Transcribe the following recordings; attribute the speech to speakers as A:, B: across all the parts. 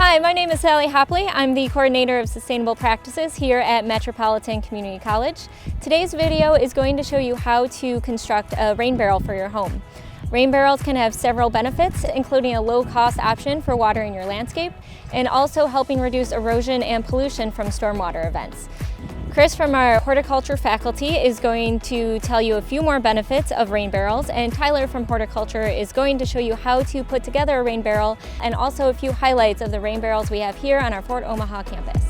A: Hi, my name is Sally Hopley. I'm the Coordinator of Sustainable Practices here at Metropolitan Community College. Today's video is going to show you how to construct a rain barrel for your home. Rain barrels can have several benefits, including a low-cost option for watering your landscape and also helping reduce erosion and pollution from stormwater events. Kris from our horticulture faculty is going to tell you a few more benefits of rain barrels, and Tyler from horticulture is going to show you how to put together a rain barrel and also a few highlights of the rain barrels we have here on our Fort Omaha campus.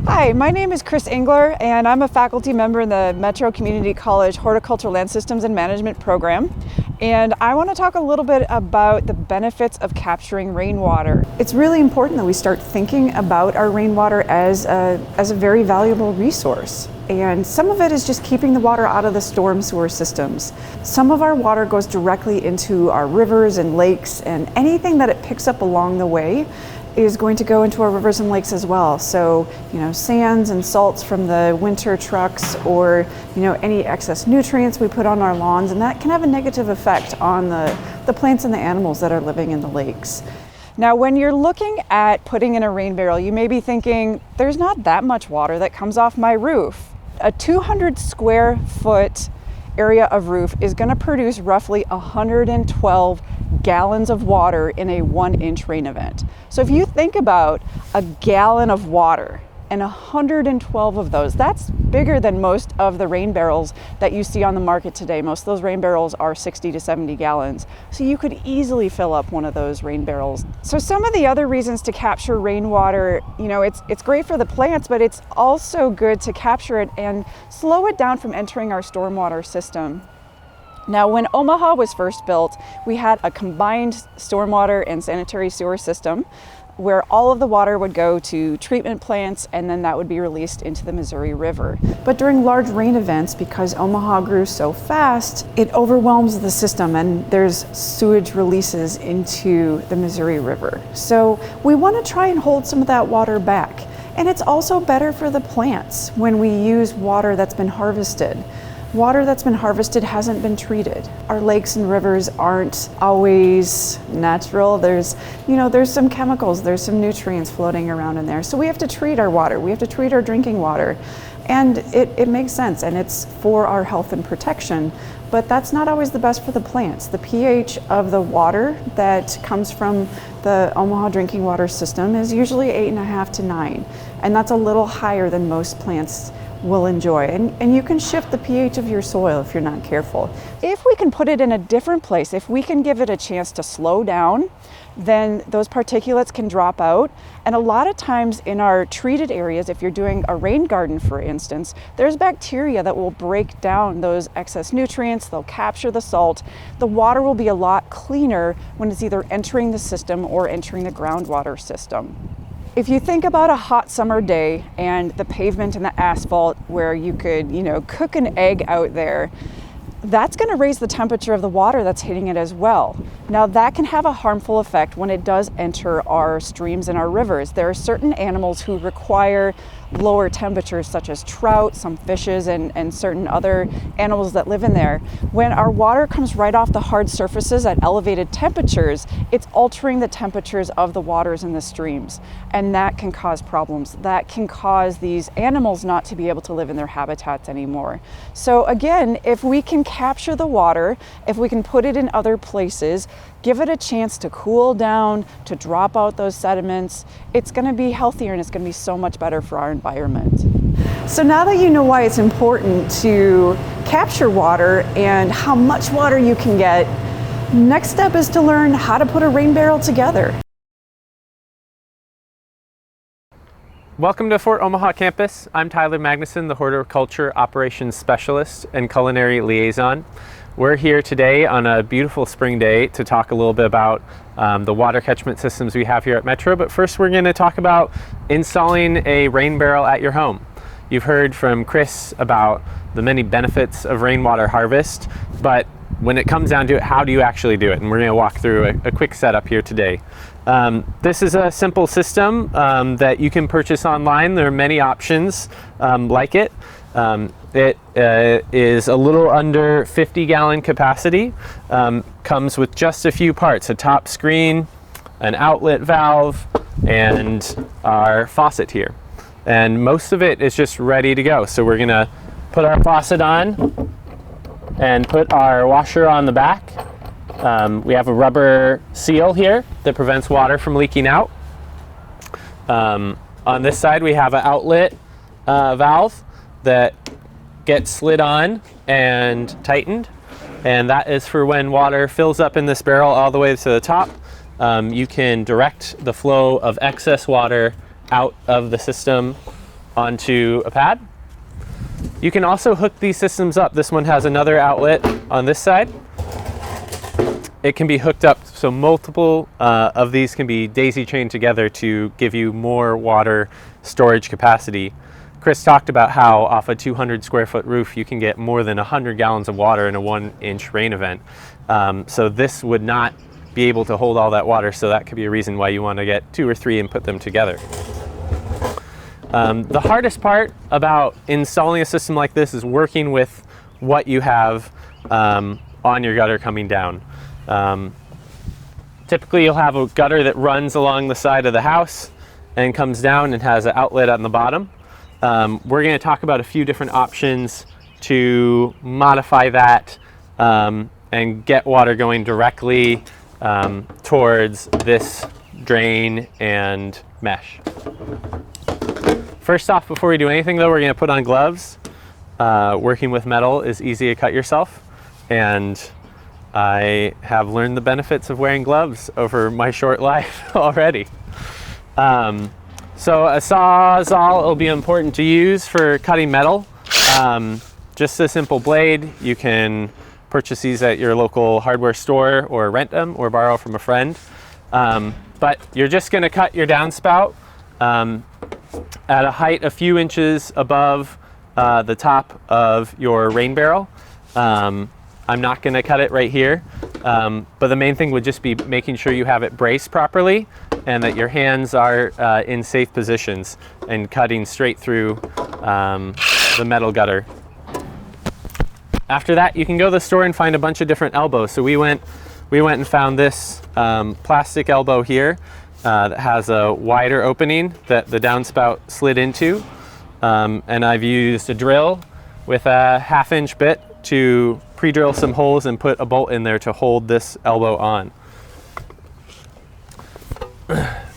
B: Hi, my name is Kris Engler, and I'm a faculty member in the Metro Community College Horticulture Land Systems and Management program. And I want to talk a little bit about the benefits of capturing rainwater. It's really important that we start thinking about our rainwater as a very valuable resource. And some of it is just keeping the water out of the storm sewer systems. Some of our water goes directly into our rivers and lakes, and anything that it picks up along the way is going to go into our rivers and lakes as well. So, sands and salts from the winter trucks, or, any excess nutrients we put on our lawns, and that can have a negative effect on the plants and the animals that are living in the lakes. Now, when you're looking at putting in a rain barrel, you may be thinking, there's not that much water that comes off my roof. A 200 square foot area of roof is going to produce roughly 112 gallons of water in a 1-inch rain event. So if you think about a gallon of water and 112 of those, that's bigger than most of the rain barrels that you see on the market today. Most of those rain barrels are 60 to 70 gallons. So you could easily fill up one of those rain barrels. So some of the other reasons to capture rainwater, it's great for the plants, but it's also good to capture it and slow it down from entering our stormwater system. Now, when Omaha was first built, we had a combined stormwater and sanitary sewer system where all of the water would go to treatment plants, and then that would be released into the Missouri River. But during large rain events, because Omaha grew so fast, it overwhelms the system and there's sewage releases into the Missouri River. So we want to try and hold some of that water back. And it's also better for the plants when we use water that's been harvested. Water that's been harvested hasn't been treated. Our lakes and rivers aren't always natural. There's some chemicals, there's some nutrients floating around in there. So we have to treat our water. We have to treat our drinking water. And it makes sense, and it's for our health and protection, but that's not always the best for the plants. The pH of the water that comes from the Omaha drinking water system is usually 8.5 to 9, and that's a little higher than most plants will enjoy. And you can shift the pH of your soil if you're not careful. If we can put it in a different place, if we can give it a chance to slow down, then those particulates can drop out. And a lot of times in our treated areas, if you're doing a rain garden, for instance, there's bacteria that will break down those excess nutrients, they'll capture the salt. The water will be a lot cleaner when it's either entering the system or entering the groundwater system. If you think about a hot summer day and the pavement and the asphalt where you could, cook an egg out there, that's going to raise the temperature of the water that's hitting it as well. Now, that can have a harmful effect when it does enter our streams and our rivers. There are certain animals who require lower temperatures, such as trout, some fishes, and certain other animals that live in there. When our water comes right off the hard surfaces at elevated temperatures, it's altering the temperatures of the waters in the streams, and that can cause problems. That can cause these animals not to be able to live in their habitats anymore. So again, if we can capture the water, if we can put it in other places, give it a chance to cool down, to drop out those sediments, it's going to be healthier and it's going to be so much better for our environment. So now that you know why it's important to capture water and how much water you can get, next step is to learn how to put a rain barrel together.
C: Welcome to Fort Omaha campus. I'm Tyler Magnuson, the Horticulture Operations Specialist and Culinary Liaison. We're here today on a beautiful spring day to talk a little bit about the water catchment systems we have here at Metro, but first we're going to talk about installing a rain barrel at your home. You've heard from Kris about the many benefits of rainwater harvest, but when it comes down to it, how do you actually do it? And we're going to walk through a quick setup here today. This is a simple system that you can purchase online. There are many options like it. It is a little under 50-gallon capacity, comes with just a few parts, a top screen, an outlet valve, and our faucet here. And most of it is just ready to go. So we're gonna put our faucet on and put our washer on the back. We have a rubber seal here that prevents water from leaking out. On this side we have an outlet valve that gets slid on and tightened, and that is for when water fills up in this barrel all the way to the top. You can direct the flow of excess water out of the system onto a pad. You can also hook these systems up. This one has another outlet on this side. It can be hooked up, so multiple of these can be daisy chained together to give you more water storage capacity. Kris talked about how off a 200 square foot roof you can get more than 100 gallons of water in a 1-inch rain event. So this would not be able to hold all that water, so that could be a reason why you want to get 2 or 3 and put them together. The hardest part about installing a system like this is working with what you have on your gutter coming down. Typically you'll have a gutter that runs along the side of the house and comes down and has an outlet on the bottom. We're going to talk about a few different options to modify that and get water going directly towards this drain and mesh. First off, before we do anything though, we're going to put on gloves. Working with metal is easy to cut yourself, and I have learned the benefits of wearing gloves over my short life already. So a Sawzall will be important to use for cutting metal. Just a simple blade. You can purchase these at your local hardware store or rent them or borrow from a friend. But you're just going to cut your downspout at a height a few inches above the top of your rain barrel. I'm not going to cut it right here, but the main thing would just be making sure you have it braced properly and that your hands are in safe positions and cutting straight through the metal gutter. After that, you can go to the store and find a bunch of different elbows. So we went and found this plastic elbow here that has a wider opening that the downspout slid into, and I've used a drill with a 1/2-inch bit to pre-drill some holes and put a bolt in there to hold this elbow on.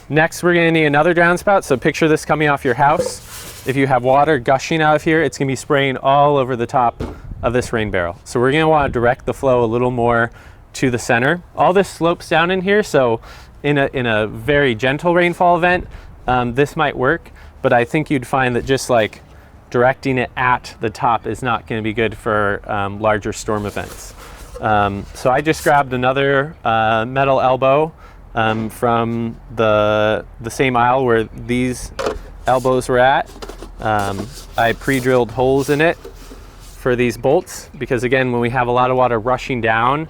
C: Next, we're going to need another downspout. So picture this coming off your house. If you have water gushing out of here, it's going to be spraying all over the top of this rain barrel. So we're going to want to direct the flow a little more to the center. All this slopes down in here, so in a very gentle rainfall event, this might work, but I think you'd find that just like directing it at the top is not going to be good for larger storm events. So I just grabbed another metal elbow from the same aisle where these elbows were at. I pre-drilled holes in it for these bolts because, again, when we have a lot of water rushing down,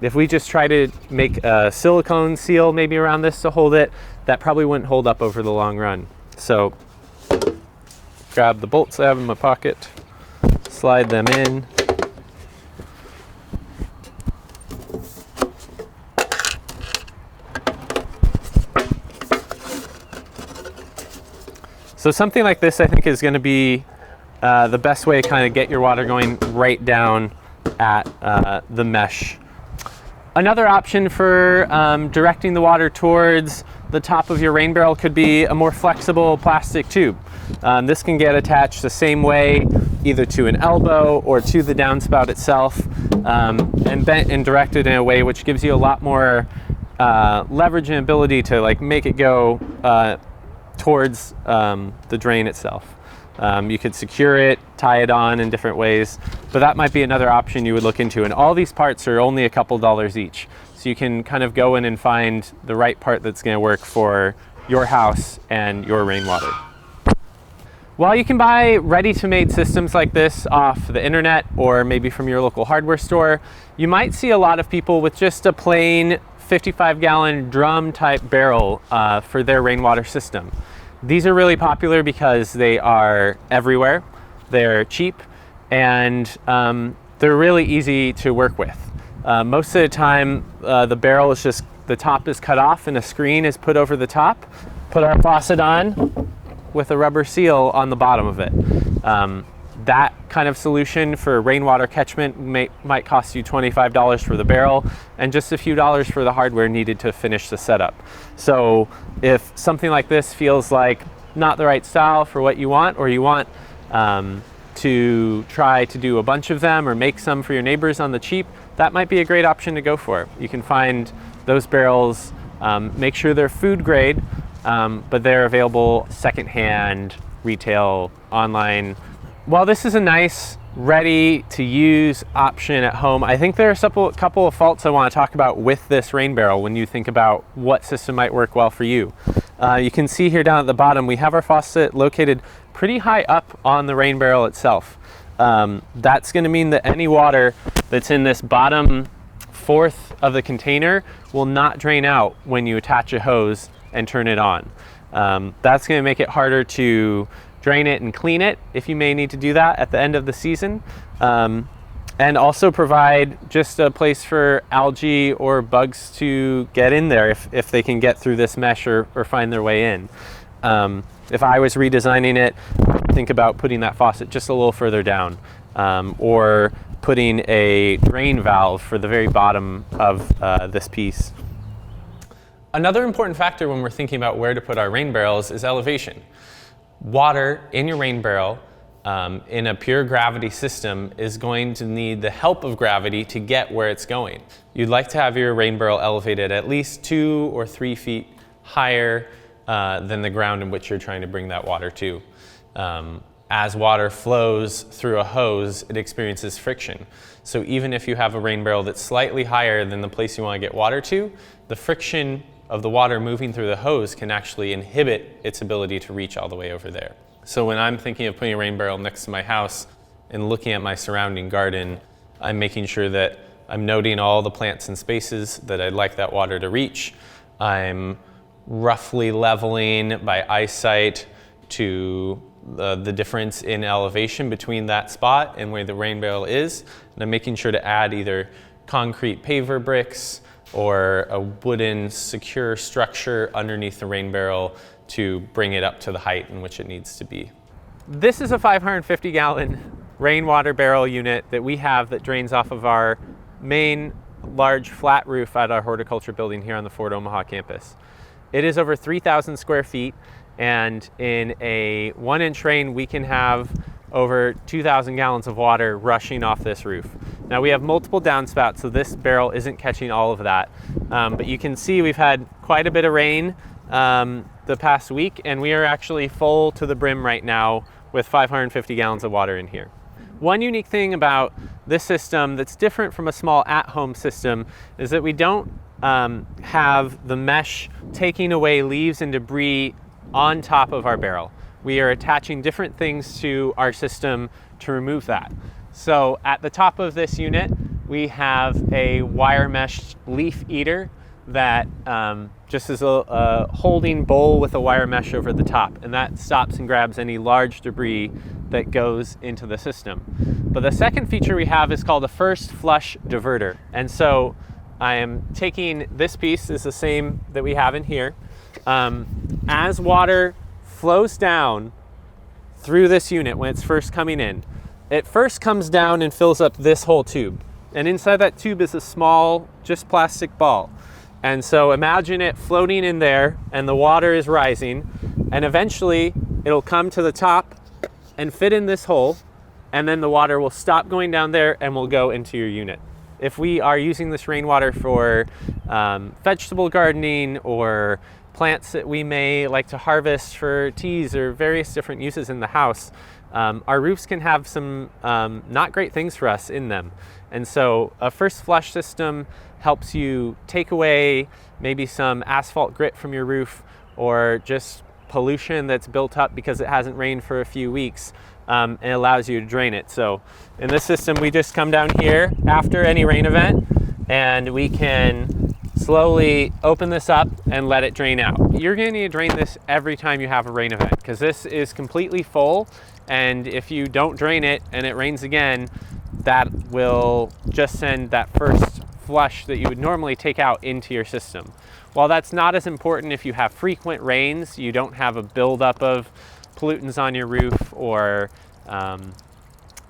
C: if we just try to make a silicone seal maybe around this to hold it, that probably wouldn't hold up over the long run. So grab the bolts I have in my pocket, slide them in. So something like this I think is going to be the best way to kind of get your water going right down at the mesh. Another option for directing the water towards the top of your rain barrel could be a more flexible plastic tube. This can get attached the same way either to an elbow or to the downspout itself, and bent and directed in a way which gives you a lot more leverage and ability to like make it go towards the drain itself. You could secure it, tie it on in different ways, but that might be another option you would look into. And all these parts are only a couple dollars each. So you can kind of go in and find the right part that's going to work for your house and your rainwater. While you can buy ready-to-made systems like this off the internet or maybe from your local hardware store, you might see a lot of people with just a plain 55-gallon drum type barrel for their rainwater system. These are really popular because they are everywhere, they're cheap, and they're really easy to work with. Most of the time, the barrel is just, the top is cut off and a screen is put over the top. Put our faucet on with a rubber seal on the bottom of it. That kind of solution for rainwater catchment might cost you $25 for the barrel and just a few dollars for the hardware needed to finish the setup. So if something like this feels like not the right style for what you want, or you want to try to do a bunch of them or make some for your neighbors on the cheap, that might be a great option to go for. You can find those barrels, make sure they're food grade, but they're available secondhand, retail, online. While this is a nice, ready to use option at home, I think there are a couple of faults I want to talk about with this rain barrel when you think about what system might work well for you. You can see here down at the bottom, we have our faucet located pretty high up on the rain barrel itself. That's going to mean that any water that's in this bottom fourth of the container will not drain out when you attach a hose and turn it on. That's going to make it harder to drain it and clean it if you may need to do that at the end of the season, and also provide just a place for algae or bugs to get in there if they can get through this mesh or find their way in. If I was redesigning it, think about putting that faucet just a little further down, or putting a drain valve for the very bottom of this piece. Another important factor when we're thinking about where to put our rain barrels is elevation. Water in your rain barrel in a pure gravity system is going to need the help of gravity to get where it's going. You'd like to have your rain barrel elevated at least 2 or 3 feet higher than the ground in which you're trying to bring that water to. As water flows through a hose, it experiences friction. So even if you have a rain barrel that's slightly higher than the place you want to get water to, the friction of the water moving through the hose can actually inhibit its ability to reach all the way over there. So when I'm thinking of putting a rain barrel next to my house and looking at my surrounding garden, I'm making sure that I'm noting all the plants and spaces that I'd like that water to reach. I'm roughly leveling by eyesight to the difference in elevation between that spot and where the rain barrel is. And I'm making sure to add either concrete paver bricks or a wooden secure structure underneath the rain barrel to bring it up to the height in which it needs to be. This is a 550-gallon rainwater barrel unit that we have that drains off of our main large flat roof at our horticulture building here on the Fort Omaha campus. It is over 3,000 square feet, and in a 1-inch rain we can have over 2,000 gallons of water rushing off this roof. Now we have multiple downspouts, so this barrel isn't catching all of that, but you can see we've had quite a bit of rain the past week, and we are actually full to the brim right now with 550 gallons of water in here. One unique thing about this system that's different from a small at-home system is that we don't have the mesh taking away leaves and debris on top of our barrel. We are attaching different things to our system to remove that. So at the top of this unit, we have a wire mesh leaf eater that just is a holding bowl with a wire mesh over the top, and that stops and grabs any large debris that goes into the system. But the second feature we have is called a first flush diverter. And so I am taking this piece, is the same that we have in here. As water flows down through this unit when it's first coming in, it first comes down and fills up this whole tube. And inside that tube is a small, just plastic ball. And so imagine it floating in there and the water is rising, and eventually it'll come to the top and fit in this hole, and then the water will stop going down there and will go into your unit. If we are using this rainwater for vegetable gardening or plants that we may like to harvest for teas or various different uses in the house, our roofs can have some not great things for us in them. And so a first flush system helps you take away maybe some asphalt grit from your roof, or just pollution that's built up because it hasn't rained for a few weeks, and it allows you to drain it. So in this system, we just come down here after any rain event, and we can slowly open this up and let it drain out. You're going to need to drain this every time you have a rain event, because this is completely full, and if you don't drain it and it rains again, that will just send that first flush that you would normally take out into your system. While that's not as important if you have frequent rains, you don't have a buildup of pollutants on your roof, or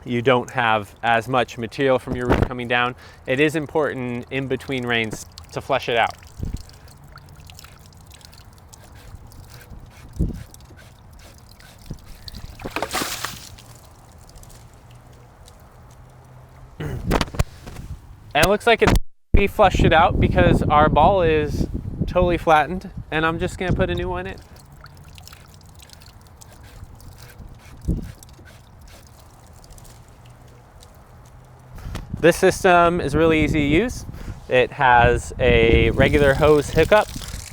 C: you don't have as much material from your roof coming down, it is important in between rains to flush it out. And it looks like we flushed it out because our ball is totally flattened, and I'm just gonna put a new one in. This system is really easy to use. It has a regular hose hookup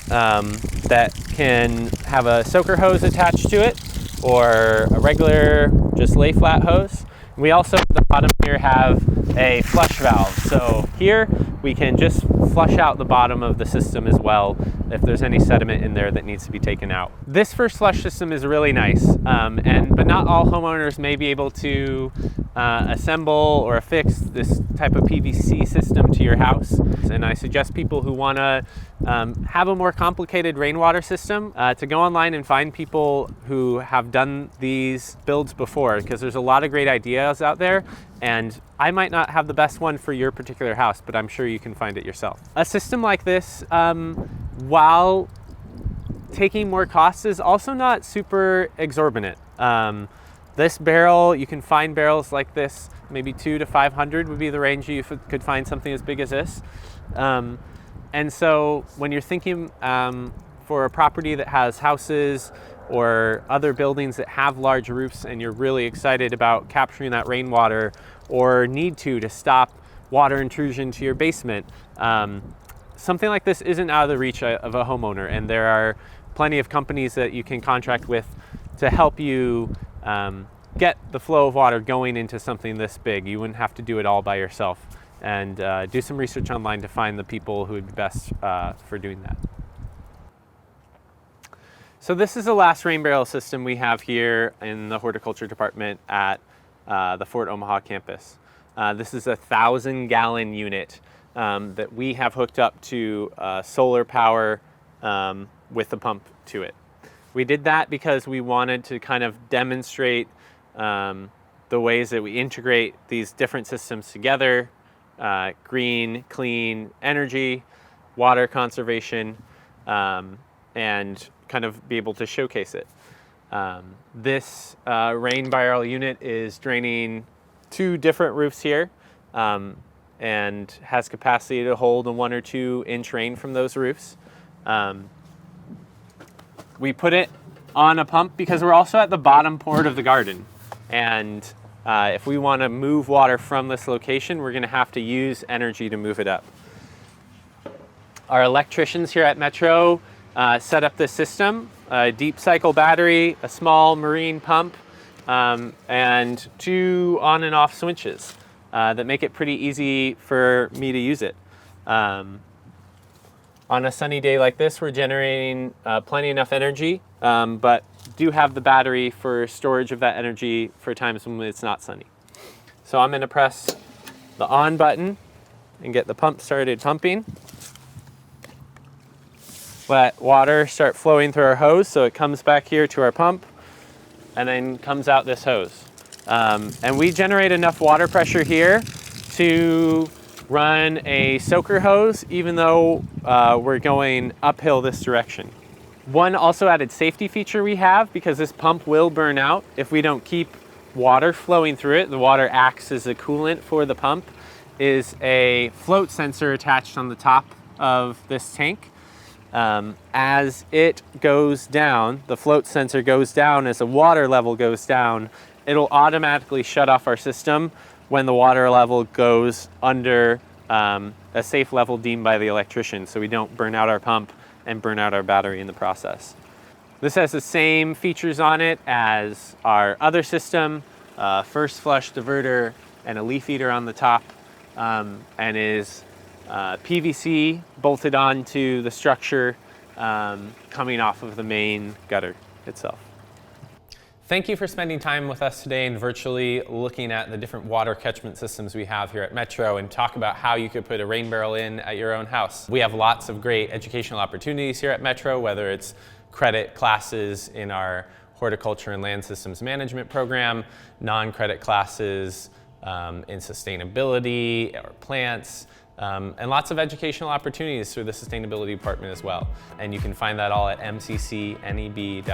C: that can have a soaker hose attached to it, or a regular just lay flat hose. We also at the bottom here have a flush valve. So here we can just flush out the bottom of the system as well if there's any sediment in there that needs to be taken out. This first flush system is really nice, but not all homeowners may be able to assemble or affix this type of PVC system to your house. And I suggest people who want to have a more complicated rainwater system to go online and find people who have done these builds before, because there's a lot of great ideas out there, and I might not have the best one for your particular house, but I'm sure you can find it yourself. A system like this, while taking more costs, is also not super exorbitant. This barrel, you can find barrels like this, maybe 200 to 500 would be the range you could find something as big as this. And so when you're thinking for a property that has houses or other buildings that have large roofs, and you're really excited about capturing that rainwater, or need to stop water intrusion to your basement, something like this isn't out of the reach of a homeowner, and there are plenty of companies that you can contract with to help you get the flow of water going into something this big. You wouldn't have to do it all by yourself, and do some research online to find the people who would be best for doing that. So this is the last rain barrel system we have here in the horticulture department at the Fort Omaha campus. This is a 1,000-gallon unit that we have hooked up to solar power with a pump to it. We did that because we wanted to kind of demonstrate the ways that we integrate these different systems together: green, clean energy, water conservation, and kind of be able to showcase it. This Rainviral Unit is draining 2 different roofs here, and has capacity to hold a 1 or 2 inch rain from those roofs. We put it on a pump because we're also at the bottom part of the garden, and if we want to move water from this location, we're going to have to use energy to move it up. Our electricians here at Metro set up this system: a deep cycle battery, a small marine pump, and 2 on and off switches that make it pretty easy for me to use it. On a sunny day like this, we're generating plenty enough energy, but do have the battery for storage of that energy for times when it's not sunny. So I'm going to press the on button and get the pump started pumping. Let water start flowing through our hose, so it comes back here to our pump and then comes out this hose. And we generate enough water pressure here to run a soaker hose, even though we're going uphill this direction. One also added safety feature we have, because this pump will burn out if we don't keep water flowing through it. The water acts as a coolant for the pump, is a float sensor attached on the top of this tank. As it goes down, the float sensor goes down, as the water level goes down, it'll automatically shut off our system when the water level goes under a safe level deemed by the electrician, so we don't burn out our pump and burn out our battery in the process. This has the same features on it as our other system, first flush diverter and a leaf eater on the top, and is PVC bolted onto the structure coming off of the main gutter itself. Thank you for spending time with us today and virtually looking at the different water catchment systems we have here at Metro and talk about how you could put a rain barrel in at your own house. We have lots of great educational opportunities here at Metro, whether it's credit classes in our Horticulture and Land Systems Management program, non-credit classes in sustainability or plants, and lots of educational opportunities through the sustainability department as well. And you can find that all at mccneb.edu.